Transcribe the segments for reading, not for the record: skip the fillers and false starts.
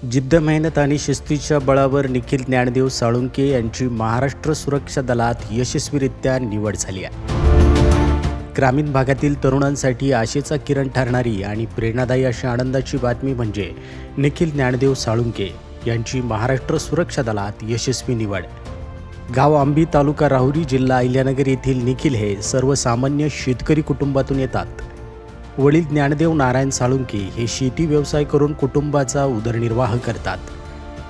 जिद्द, मेहनत आणि शिस्तीच्या बळावर निखिल ज्ञानदेव साळुंके यांची महाराष्ट्र सुरक्षा दलात यशस्वीरित्या निवड झाली आहे. ग्रामीण भागातील तरुणांसाठी आशेचा किरण ठरणारी आणि प्रेरणादायी अशी आनंदाची बातमी म्हणजे निखिल ज्ञानदेव साळुंके यांची महाराष्ट्र सुरक्षा दलात यशस्वी निवड. गाव आंबी, तालुका राहुरी, जिल्हा अहिल्यानगर येथील निखिल हे सर्वसामान्य शेतकरी कुटुंबातून येतात. वडील ज्ञानदेव नारायण साळुंके हे शेती व्यवसाय करून कुटुंबाचा उदरनिर्वाह करतात,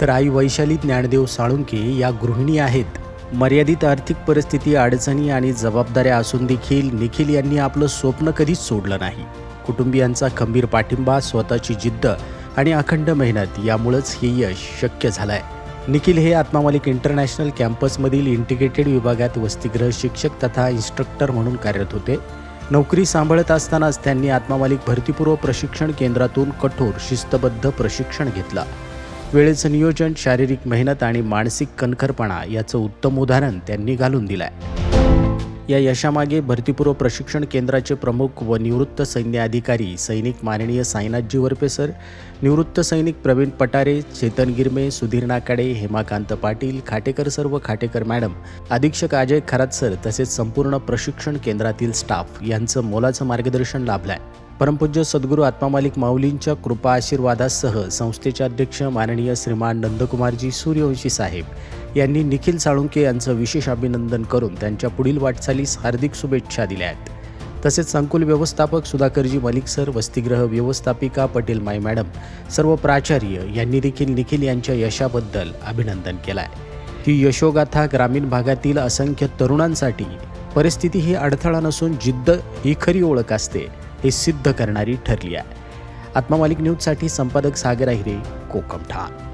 तर आई वैशाली ज्ञानदेव साळुंके या गृहिणी आहेत. मर्यादित आर्थिक परिस्थिती, अडचणी आणि जबाबदाऱ्या असून देखील निखिल यांनी आपलं स्वप्न कधीच सोडलं नाही. कुटुंबियांचा खंबीर पाठिंबा, स्वतःची जिद्द आणि अखंड मेहनत यामुळेच हे यश शक्य झालं आहे. निखिल हे आत्मा मालिक इंटरनॅशनल कॅम्पसमधील इंटिग्रेटेड विभागात वसतिगृह शिक्षक तथा इन्स्ट्रक्टर म्हणून कार्यरत होते. नोकरी सांभाळत असतानाच त्यांनी आत्मा मालिक भरतीपूर्व प्रशिक्षण केंद्रातून कठोर शिस्तबद्ध प्रशिक्षण घेतलं. वेळेचं नियोजन, शारीरिक मेहनत आणि मानसिक कणखरपणा याचं उत्तम उदाहरण त्यांनी घालून दिलं आहे. या यशामागे भरतीपूर्व प्रशिक्षण केंद्राचे प्रमुख व निवृत्त सैन्य अधिकारी सैनिक माननीय साईनाथजी वरपे सर, निवृत्त सैनिक प्रवीण पटारे, चेतन गिरमे, सुधीर नाकाडे, हेमाकांत पाटील, खाटेकर सर व खाटेकर मॅडम, अधीक्षक अजय खरात सर तसेच संपूर्ण प्रशिक्षण केंद्रातील स्टाफ यांचं मोलाचं मार्गदर्शन लाभलं आहे. परमपूज्य सद्गुरू आत्मा मालिक माऊलींच्या कृपा आशीर्वादासह संस्थेचे अध्यक्ष माननीय श्रीमान नंदकुमारजी सूर्यवंशी साहेब यांनी निखिल साळुंके यांचं विशेष अभिनंदन करून त्यांच्या पुढील वाटचालीस हार्दिक शुभेच्छा दिल्या आहेत. तसेच संकुल व्यवस्थापक सुधाकरजी मलिक सर, वसतिगृह व्यवस्थापिका पटेल माई मॅडम, सर्व प्राचार्य यांनी देखील निखिल यांच्या यशाबद्दल अभिनंदन केलं आहे. ही यशोगाथा ग्रामीण भागातील असंख्य तरुणांसाठी परिस्थिती ही अडथळा नसून जिद्द ही खरी ओळख असते हे सिद्ध करणारी ठरली आहे. आत्मा मालिक न्यूजसाठी संपादक सागर अहिरे, कोकम ठाण.